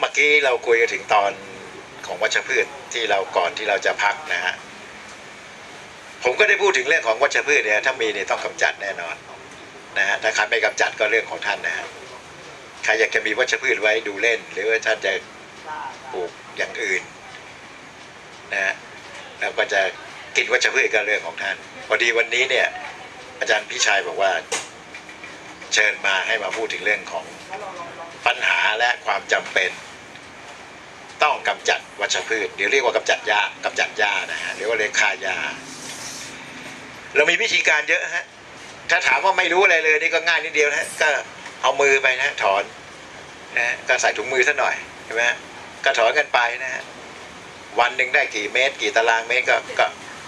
เมื่อกี้เราคุยกันถึงตอนของวัชพืชที่เราก่อนที่เราจะพักนะฮะผมก็ได้พูดถึงเรื่องของวัชพืชเนี่ยถ้ามีเนี่ยต้องกำจัดแน่นอนนะฮะถ้าใครไม่กำจัดก็เรื่องของท่านนะฮะใครอยากจะมีวัชพืชไว้ดูเล่นหรือว่าท่านจะปลูกอย่างอื่นนะฮะแล้วก็จะกินวัชพืชก็เรื่องของท่านพอดีวันนี้เนี่ยอาจารย์พี่ชัยบอกว่าเชิญมาให้มาพูดถึงเรื่องของปัญหาและความจำเป็นต้องกำจัดวัชพืชเดี๋ยวเรียกว่ากำจัดหญ้านะฮะหรือว่าเรียกฆ่าหญ้าเรามีวิธีการเยอะฮะถ้าถามว่าไม่รู้อะไรเลยนี่ก็ง่ายนิดเดียวนะก็เอามือไปนะถอนนะก็ใส่ถุงมือซะหน่อยใช่ไหมก็ถอนกันไปนะฮะวันหนึ่งได้กี่เมตรกี่ตารางเมตร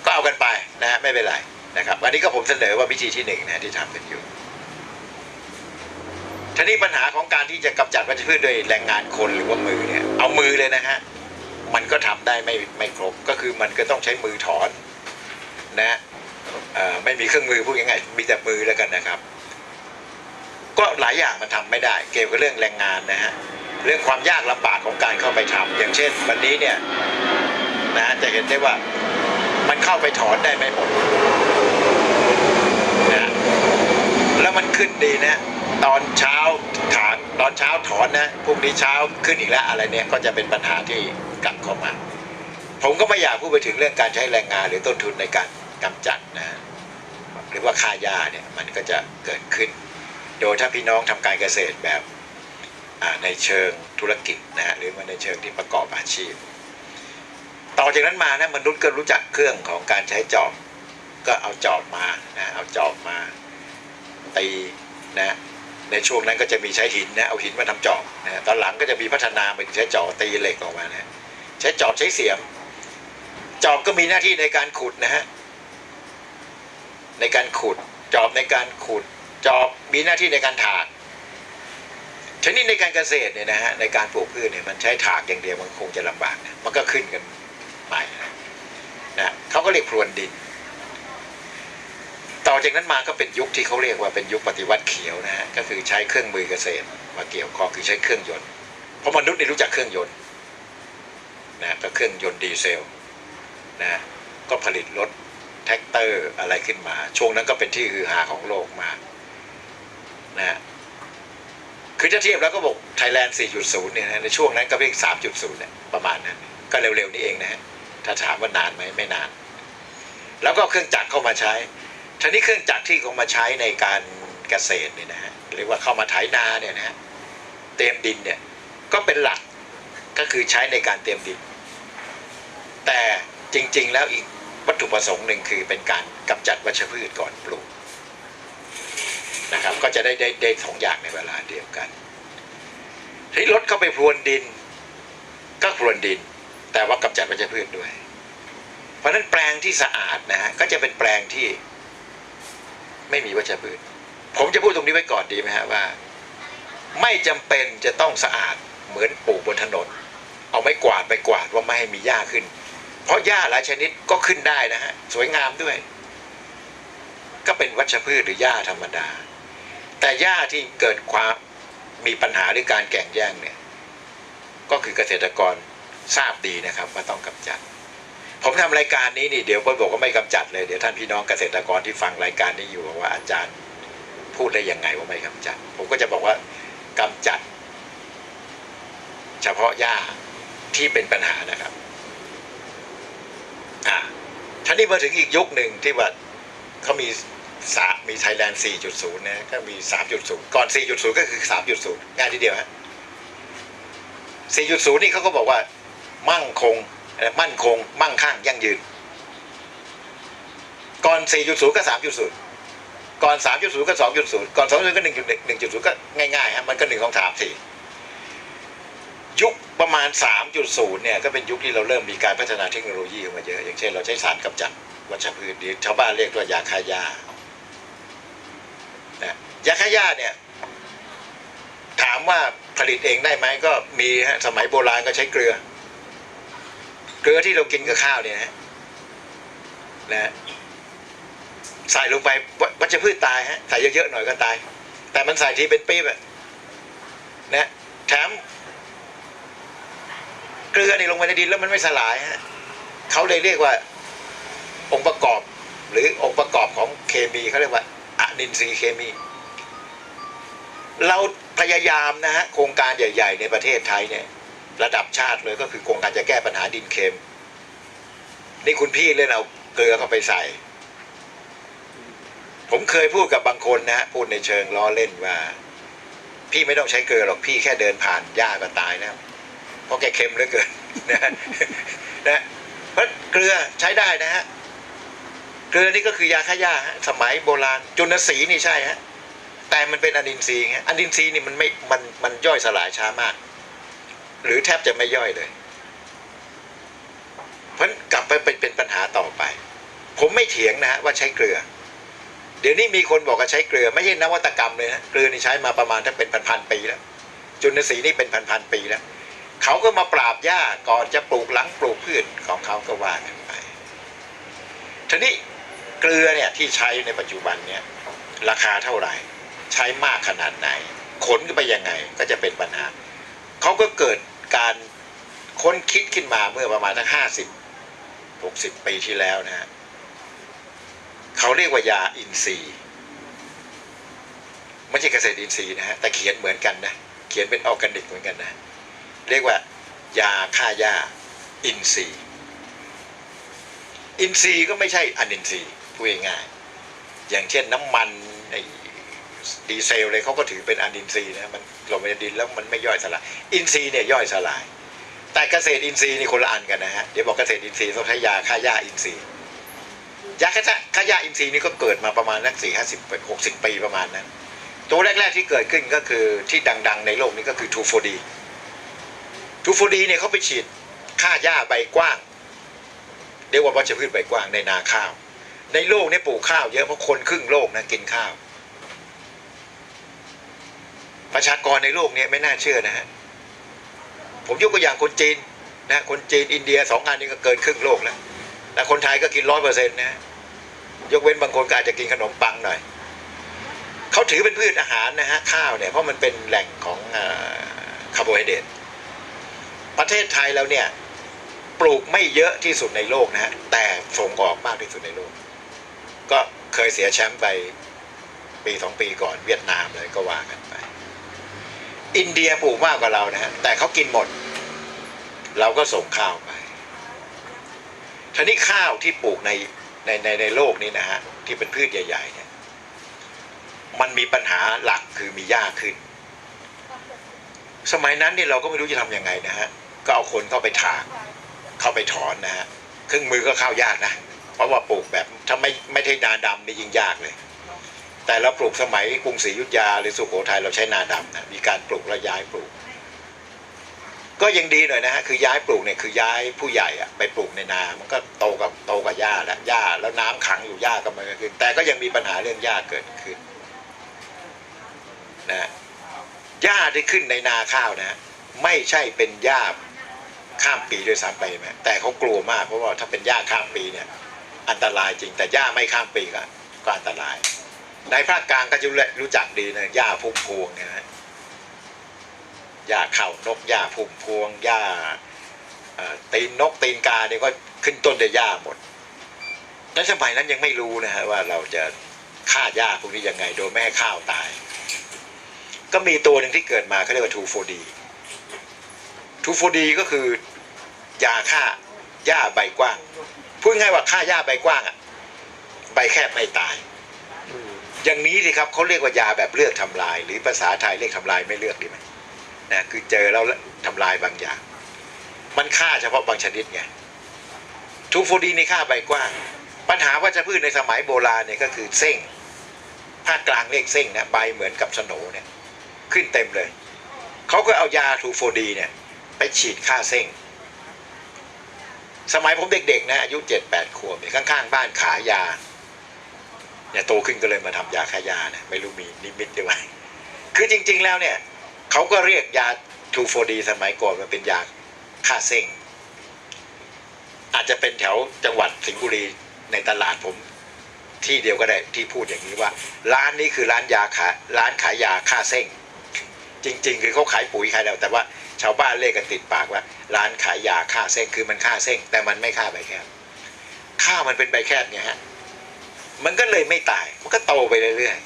ก็เอากันไปนะฮะไม่เป็นไรนะครับวันนี้ก็ผมเสนอว่าวิธีที่หนึ่งนะที่ทำกันอยู่ทีนี้ปัญหาของการที่จะกำจัดวัชพืชโดยแรงงานคนหรือว่ามือเนี่ยเอามือเลยนะฮะมันก็ทำได้ไม่ครบก็คือมันก็ต้องใช้มือถอนนะไม่มีเครื่องมือพูดง่ายๆมีแต่มือแล้วกันนะครับก็หลายอย่างมันทำไม่ได้เกี่ยวกับเรื่องแรงงานนะฮะเรื่องความยากลำบากของการเข้าไปทำอย่างเช่นวันนี้เนี่ยนะจะเห็นได้ว่ามันเข้าไปถอนได้ไม่หมดนะแล้วมันขึ้นดีนะตอนเช้าถอนนะพรุ่งนี้เช้าขึ้นอีกแล้วอะไรเนี่ยก็จะเป็นปัญหาที่กลับเข้ามาผมก็ไม่อยากพูดไปถึงเรื่องการใช้แรงงานหรือต้นทุนในการกำจัดนะหรือว่าค่าหญ้าเนี่ยมันก็จะเกิดขึ้นโดยถ้าพี่น้องทำการเกษตรแบบในเชิงธุรกิจนะฮะหรือว่าในเชิงที่ประกอบอาชีพต่อจากนั้นมานะมนุษย์ก็รู้จักเครื่องของการใช้จอบก็เอาจอบมานะเอาจอบมาตีนะในช่วงนั้นก็จะมีใช้หินนะเอาหินมาทำจอบนะตอนหลังก็จะมีพัฒนาเป็นใช้จอบตีเหล็กออกมานะใช้จอบใช้เสียมจอบก็มีหน้าที่ในการขุดนะฮะในการขุดจอบในการขุดจอบมีหน้าที่ในการถากชนิดในการเกษตรเนี่ยนะฮะในการปลูกพืชเนี่ยมันใช้ถากอย่างเดียวมันคงจะลำบากนะมันก็ขึ้นกันใหม่นะเขาก็เรียกพรวนดินต่อจากนั้นมาก็เป็นยุคที่เขาเรียกว่าเป็นยุคปฏิวัติเขียวนะฮะก็คือใช้เครื่องมือเกษตรมาเกี่ยวข้องคือใช้เครื่องยนต์เพราะมนุษย์นี่รู้จักเครื่องยนต์นะก็เครื่องยนต์ดีเซลนะก็ผลิตรถแท็กเตอร์อะไรขึ้นมาช่วงนั้นก็เป็นที่ฮือฮาของโลกมากนะคือถ้าเทียบแล้วก็บอกไทยแลนด์ 4.0 เนี่ยนะในช่วงนั้นก็เพียง 3.0 เนี่ยประมาณนั้นก็เร็วๆนี่เองนะฮะถ้าถามว่านานไหมไม่นานแล้วก็เครื่องจักรเข้ามาใช้ทีนี้เครื่องจักรที่เขามาใช้ในการเกษตรเนี่ยนะฮะหรือว่าเข้ามาไถนาเนี่ยนะฮะเตรียมดินเนี่ยก็เป็นหลักก็คือใช้ในการเตรียมดินแต่จริงๆแล้วอีกวัตถุประสงค์หนึ่งคือเป็นการกำจัดวัชพืชก่อนปลูกนะครับก็จะได้สองอย่างในเวลาเดียวกันที่รถเข้าไปพรวนดินก็พรวนดินแต่ว่ากำจัดวัชพืชด้วยเพราะฉะนั้นแปลงที่สะอาดนะฮะก็จะเป็นแปลงที่ไม่มีวัชพืชผมจะพูดตรงนี้ไว้ก่อนดีไหมฮะว่าไม่จำเป็นจะต้องสะอาดเหมือนปลูกบนถนนเอาไม้กวาดไปกวาดว่าไม่ให้มีหญ้าขึ้นเพราะหญ้าหลายชนิดก็ขึ้นได้นะฮะสวยงามด้วยก็เป็นวัชพืชหรือหญ้าธรรมดาแต่หญ้าที่เกิดความมีปัญหาหรือการแข่งแย่งเนี่ยก็คือเกษตรกรทราบดีนะครับว่าต้องกำจัดผมทำรายการนี้นี่เดี๋ยวบอกว่าไม่กำจัดเลยเดี๋ยวท่านพี่น้องเกษตรกรที่ฟังรายการนี้อยู่ว่าอาจารย์พูดได้ยังไงว่าไม่กำจัดผมก็จะบอกว่ากำจัดเฉพาะหญ้าที่เป็นปัญหานะครับท่านี้มาถึงอีกยุคหนึ่งที่ว่าเขามีไทยแลนด์ 4.0 นะก็มี 3.0 ก่อน 4.0 ก็คือ 3.0 ง่ายทีเดียวฮะ 4.0 นี่เขาก็บอกว่ามั่นคงมั่งคั่งยั่งยืนก่อน 4.0 ก็ 3.0 ก่อน 3.0 ก็ 2.0 ก่อน 2.0 ก็ 1.0 ก็ง่ายๆฮะมันก็ 1 2 3 4 ยุคประมาณ 3.0 เนี่ยก็เป็นยุคที่เราเริ่มมีการพัฒนาเทคโนโลยีมาเยอะอย่างเช่นเราใช้สารกำจัดวัชพืชที่ชาวบ้านเรียกว่ายาฆ่าหญ้ายาฆ่าหญ้าเนี่ยถามว่าผลิตเองได้ไหมก็มีฮะสมัยโบราณก็ใช้เกลือที่เรากินกับข้าวเนี่ยนะใส่ลงไปวัชพืชตายฮะใส่เยอะๆหน่อยก็ตายแต่มันใส่ทีเป็นปี๊บนะแถม เกลือนี่ลงไปในดินแล้วมันไม่สลายฮะเขาเลยเรียกว่าองค์ประกอบหรือองค์ประกอบของเคมีเขาเรียกว่าอะนินทรีย์เคมีเราพยายามนะฮะโครงการใหญ่ๆในประเทศไทยเนี่ยระดับชาติเลยก็คือโครงการจะแก้ปัญหาดินเค็มนี่คุณพี่เล่นเอาเกลือเข้าไปใส่ผมเคยพูดกับบางคนนะฮะพูดในเชิงล้อเล่นว่าพี่ไม่ต้องใช้เกลือหรอกพี่แค่เดินผ่านหญ้าก็ตายแล้วเพราะแกเค็มเหลือเกินนะเพราะเกลือใช้ได้นะฮะเกลือนี่ก็คือยาฆ่าหญ้าสมัยโบราณจุลศรีนี่ใช่ฮะแต่มันเป็นอะนินทรีย์ไงอะนินทรีย์นี่มันย่อยสลายช้ามากหรือแทบจะไม่ย่อยเลยเพราะกลับไปเป็นปัญหาต่อไปผมไม่เถียงนะฮะว่าใช้เกลือเดี๋ยวนี้มีคนบอกว่าใช้เกลือไม่ใช่นวัตกรรมเลยนะเกลือนี่ใช้มาประมาณถ้าเป็นพันปีแล้วจุลศรีนี่เป็นพันปีแล้วเขาก็มาปราบหญ้าก่อนจะปลูกหลังปลูกพืชของเขาก็ว่ากันไปทีนี้เกลือเนี่ยที่ใช้ในปัจจุบันเนี่ยราคาเท่าไหร่ใช้มากขนาดไหนขนไปยังไงก็จะเป็นปัญหาเขาก็เกิดการค้นคิดขึ้นมาเมื่อประมาณทั้ง50-60 ปีที่แล้วนะฮะเขาเรียกว่ายาอินทรีย์ไม่ใช่เกษตรอินทรีย์นะฮะแต่เขียนเหมือนกันนะเขียนเป็นออร์แกนิกเหมือนกันนะเรียกว่ายาฆ่าหญ้าอินทรีย์อินทรีย์ก็ไม่ใช่อนินทรีย์พูดง่ายๆอย่างเช่นน้ำมันดีเซลเลยเขาก็ถือเป็นอนินทรีย์นะมันลงไปในดินแล้วมันไม่ย่อยสลายอินทรีย์เนี่ยย่อยสลายแต่เกษตรอินทรีย์นี่คนละอันกันนะฮะเดี๋ยวบอกเกษตรอินทรีย์ต้องใช้ยาฆ่าหญ้าอินทรีย์ยาฆ่าหญ้าอินทรีย์นี่ก็เกิดมาประมาณนัก40-50 ปีประมาณนั้นตัวแรกๆที่เกิดขึ้นก็คือที่ดังๆในโลกนี้ก็คือทูโฟดีเนี่ยเขาไปฉีดฆ่าหญ้าใบกว้างเรียกว่าวัชพืชใบกว้างในนาข้าวในโลกนี้ปลูกข้าวเยอะเพราะคนครึ่งโลกนะกินข้าวประชากรในโลกนี้ไม่น่าเชื่อนะฮะผมยกตัวอย่างคนจีนนะคนจีนอินเดีย2 อันนี้ก็เกินครึ่งโลกแล้วแต่คนไทยก็กิน100%นะยกเว้นบางคนก็อาจจะกินขนมปังหน่อยเขาถือเป็นพืชอาหารนะฮะข้าวเนี่ยเพราะมันเป็นแหล่งของคาร์โบไฮเดรตประเทศไทยแล้วเนี่ยปลูกไม่เยอะที่สุดในโลกนะฮะแต่ส่งออกมากที่สุดในโลกก็เคยเสียแชมป์ไปปี2 ปีก่อนเวียดนามเลยก็ว่ากันไปอินเดียปลูกมากกว่าเรานะฮะแต่เขากินหมดเราก็ส่งข้าวไปทีนี้ข้าวที่ปลูกในโลกนี้นะฮะที่เป็นพืชใหญ่ๆเนี่ยมันมีปัญหาหลักคือมีหญ้าขึ้นสมัยนั้นเนี่ยเราก็ไม่รู้จะทำยังไงนะฮะก็เอาคนเข้าไปถากเข้าไปถอนนะฮะเครื่องมือก็เข้ายากนะเพราะว่าปลูกแบบถ้าไม่ใช่นาดำนี่ยิ่งยากเลยแต่เราปลูกสมัยกรุงศรีอยุธยาหรือสุโขทัยเราใช้นาดำนะมีการปลูกและย้ายปลูกก็ยังดีหน่อยนะฮะคือย้ายปลูกเนี่ยคือย้ายผู้ใหญ่อะไปปลูกในนามันก็โตกับหญ้าแล้วน้ำขังอยู่หญ้าก็ไม่ขึ้นแต่ก็ยังมีปัญหาเรื่องหญ้าเกิดขึ้นนะหญ้าที่ขึ้นในนาข้าวนะไม่ใช่เป็นหญ้าข้ามปีด้วยซ้ำไปไหมแต่เขากลัวมากเพราะว่าถ้าเป็นหญ้าข้ามปีเนี่ยอันตรายจริงแต่หญ้าไม่ข้ามปีก็อันตรายในภาคกลางก็จะรู้จักดีนะหญ้าพุ่มพวงเนี่ยนะหญ้าเข่านกหญ้าพุ่มพวงหญ้าตีนนกตีนกาเนี่ยก็ขึ้นต้นด้วยหญ้าหมดในสมัยนั้นยังไม่รู้นะฮะว่าเราจะฆ่าหญ้าพวกนี้ยังไงโดยไม่ให้ข้าวตายก็มีตัวหนึ่งที่เกิดมาเขาเรียกว่าทูโฟดีก็คือยาฆ่าหญ้าใบกว้างพูดง่ายว่าฆ่าหญ้าใบกว้างอ่ะใบแคบไม่ตายอย่างนี้สิครับเขาเรียกว่ายาแบบเลือกทำลายหรือภาษาไทยเรียกทำลายไม่เลือกดีไหมนะคือเจอแล้วทำลายบางอย่างมันฆ่าเฉพาะบางชนิดไงทูโฟดีในฆ่าใบกว้างปัญหาวัชพืชในสมัยโบราณเนี่ยก็คือเส้งภาคกลางเรียกเส้งนะใบเหมือนกับสโหนเนี่ยขึ้นเต็มเลยเขาก็เอายาทูโฟดีเนี่ยไปฉีดฆ่าเส้งสมัยผมเด็กๆนะอายุ7-8 ขวบเนี่ยข้างๆบ้านขายยาเนี่ยโตขึ้นก็เลยมาทำยาฆ่าหญ้านะไม่รู้มีนิมิตด้วยคือจริงๆแล้วเนี่ยเขาก็เรียกยาทูโฟดีสมัยก่อนมันเป็นยาฆ่าเส้งอาจจะเป็นแถวจังหวัดสิงห์บุรีในตลาดผมที่เดียวก็ได้ที่พูดอย่างนี้ว่าร้านนี้คือร้านขายยาฆ่าเส้ง จริงๆคือเขาขายปุ๋ยขายแล้วแต่ว่าชาวบ้านเรียกกันติดปากว่าร้านขายยาฆ่าเส้งคือมันฆ่าเส้งแต่มันไม่ฆ่าใบแคบฆ่ามันเป็นใบแคบเนี่ยฮะมันก็เลยไม่ตายมันก็โตไปเรื่อย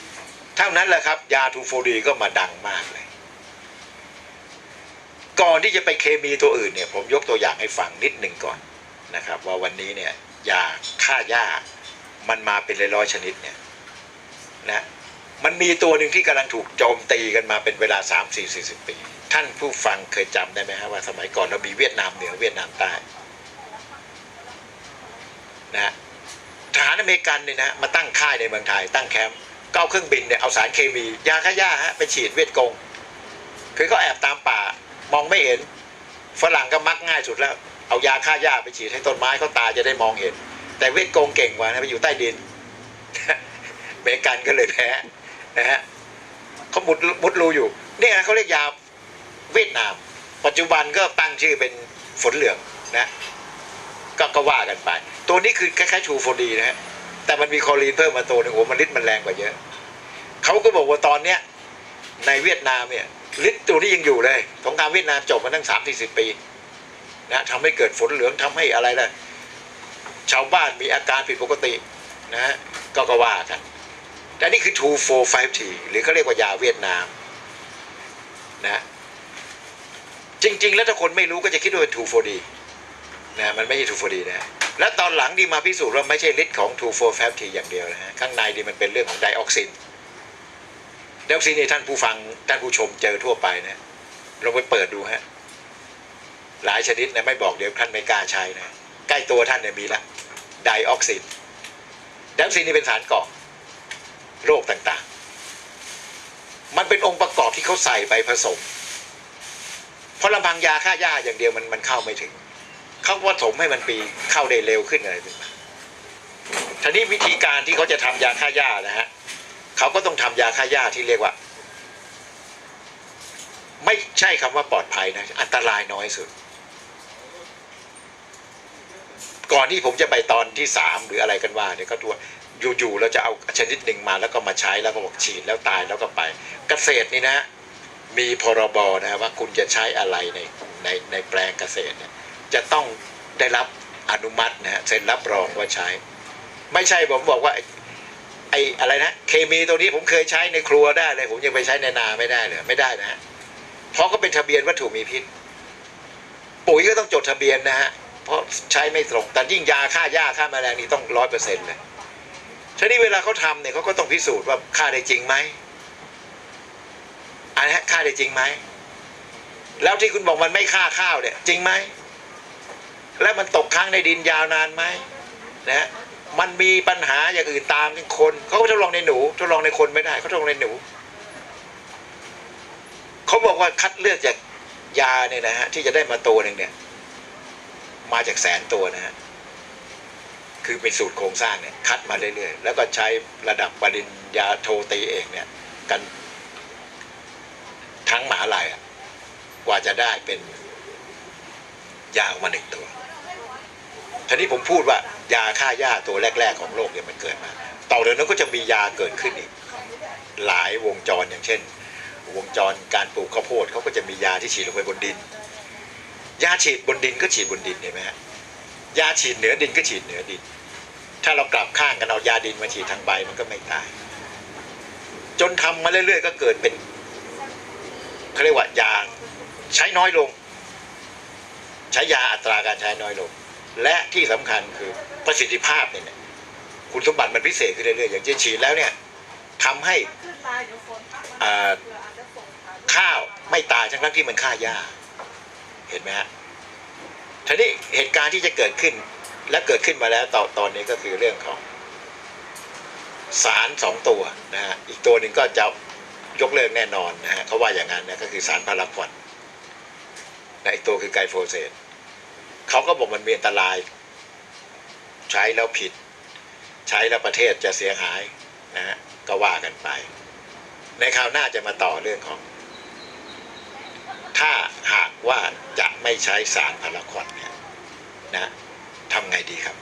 ๆเท่านั้นแหละครับยาทูโฟดีก็มาดังมากเลยก่อนที่จะไปเคมีตัวอื่นเนี่ยผมยกตัวอย่างให้ฟังนิดหนึ่งก่อนนะครับว่าวันนี้เนี่ยยาฆ่าหญ้ามันมาเป็นร้อยๆชนิดเนี่ยนะมันมีตัวหนึ่งที่กำลังถูกโจมตีกันมาเป็นเวลา30-40 ปีท่านผู้ฟังเคยจำได้ไหมฮะว่าสมัยก่อนเรามีเวียดนามเหนือเวียดนามใต้นะทหารอเมริกันเนี่ยนะมาตั้งค่ายในเมืองไทยตั้งแคมป์ก็เอาเครื่องบินเนี่ยเอาสารเคมียาฆ่าหญ้าฮะไปฉีดเวียดกงคือเขาแอบตามป่ามองไม่เห็นฝรั่งก็มักง่ายสุดแล้วเอายาฆ่าหญ้าไปฉีดให้ต้นไม้เขาตายจะได้มองเห็นแต่เวียดกงเก่งกว่านะไปอยู่ใต้ดินอเมริกันก็เลยแพ้นะฮะเขามุดรูอยู่เนี่ยเขาเรียกยาเวียดนามปัจจุบันก็ตั้งชื่อเป็นฝนเหลืองนะก็ว่ากันไปตัวนี้คือคล้ายๆชูโฟดีนะฮะแต่มันมีคลอรีนเพิ่มมาตัวหนึ่งโอ้มันฤทธิ์มันแรงกว่าเยอะเขาก็บอกว่าตอนเนี้ยในเวียดนามเนี่ยฤทธิ์ตัวนี้ยังอยู่เลยสงครามเวียดนามจบมาตั้ง30-40 ปีนะทำให้เกิดฝนเหลืองทำให้อะไรล่ะชาวบ้านมีอาการผิดปกตินะฮะก็ว่ากันแต่นี่คือ 2,4,5-T หรือเขาเรียกว่ายาเวียดนามนะจริงๆแล้วถ้าคนไม่รู้ก็จะคิดว่าเป็น 2,4-D นะมันไม่ใช่ 2,4-D นะและตอนหลังที่มาพิสูจน์ว่าไม่ใช่ฤทธิ์ของ 2,4,5-T อย่างเดียวนะฮะข้างในนี่มันเป็นเรื่องของไดออกซินนี่ท่านผู้ฟังท่านผู้ชมเจอทั่วไปนะลองไปเปิดดูฮะหลายชนิดนะไม่บอกเดี๋ยวท่านไม่กล้าใช้นะใกล้ตัวท่านเนี่ยมีละไดออกซินนี่เป็นสารก่อโรคต่างๆมันเป็นองค์ประกอบที่เขาใส่ไปผสมเพราะลำพังยาฆ่าหญ้าอย่างเดียวมันเข้าไม่ถึงเขาผสมให้มันปีเข้าได้เร็วขึ้นอะไรขึ้นมาทีนี้วิธีการที่เขาจะทำยาฆ่าหญ้านะฮะเขาก็ต้องทำยาฆ่าหญ้าที่เรียกว่าไม่ใช่คำว่าปลอดภัยนะอันตรายน้อยสุดก่อนที่ผมจะไปตอนที่3หรืออะไรกันว่าเนี่ยก็ตัวอยู่ๆเราจะเอาชนิดหนึ่งมาแล้วก็มาใช้แล้วก็บอกฉีดแล้วตายแล้วก็ไปเกษตรนี่นะมีพรบนะว่าคุณจะใช้อะไรในแปลงเกษตรเนี่ยจะต้องได้รับอนุมัตินะฮะเซ็นรับรองว่าใช้ไม่ใช่ผมบอกว่าไอ้อะไรนะเคมีตัวนี้ผมเคยใช้ในครัวได้เลยผมยังไปใช้ในนาไม่ได้เลยไม่ได้นะฮะเพราะก็เป็นทะเบียนวัตถุมีพิษปุ๋ยก็ต้องจดทะเบียนนะฮะเพราะใช้ไม่ตรงแต่ยิ่งยาฆ่าหญ้าฆ่าแมลงนี่ต้อง100%เลยทีนี้เวลาเขาทำเนี่ยเขาก็ต้องพิสูจน์ว่าฆ่าได้จริงไหมอันนี้ฆ่าได้จริงไหมแล้วที่คุณบอกมันไม่ฆ่าข้าวเนี่ยจริงไหมแล้วมันตกค้างในดินยาวนานไหมนะมันมีปัญหาอย่างอื่นตามเป็นคนเขาทดลองในหนูทดลองในคนไม่ได้เขาทดลองในหนูเขาบอกว่าคัดเลือกจากยาเนี่ยนะฮะที่จะได้มาตัวหนึ่งเนี่ยมาจาก100,000 ตัวนะฮะคือเป็นสูตรโครงสร้างเนี่ยคัดมาเรื่อยๆแล้วก็ใช้ระดับปริญญาโทตีเอกเนี่ยกันทั้งมหาลัยกว่าจะได้เป็นยาออกมา1 ตัวทีนี้ผมพูดว่ายาฆ่าหญ้าตัวแรกๆของโลกเนี่ยมันเกิดมาต่อจากนั้นก็จะมียาเกิดขึ้นอีกหลายวงจรอย่างเช่นวงจรการปลูกข้าวโพดเขาก็จะมียาที่ฉีดลงไปบนดินยาฉีดบนดินก็ฉีดบนดินเห็นไหมฮะยาฉีดเหนือดินก็ฉีดเหนือดินถ้าเรากลับข้างกันเอายาดินมาฉีดทางใบมันก็ไม่ตายจนทำมาเรื่อยๆก็เกิดเป็นเขาเรียกว่ายาใช้น้อยลงใช้ยาอัตราการใช้น้อยลงและที่สำคัญคือประสิทธิภาพเนี่ยคุณสมบัติมันพิเศษขึ้นเรื่อยๆอย่างเช่นฉีดแล้วเนี่ยทำให้ข้าวไม่ตายทั้งที่มันฆ่าหญ้าเห็นไหมฮะทีนี้เหตุการณ์ที่จะเกิดขึ้นและเกิดขึ้นมาแล้วตอนนี้ก็คือเรื่องของสาร2 ตัวนะฮะอีกตัวหนึ่งก็จะยกเลิกแน่นอนนะฮะเขาว่าอย่างนั้นนะก็คือสารพาราควอนและอีกตัวคือไกลโฟเสตเขาก็บอกมันมีอันตรายใช้แล้วผิดใช้แล้วประเทศจะเสียหายนะฮะก็ว่ากันไปในคราวหน้าจะมาต่อเรื่องของถ้าหากว่าจะไม่ใช้สารพาราควอนเนี่ยนะทำไงดีครับ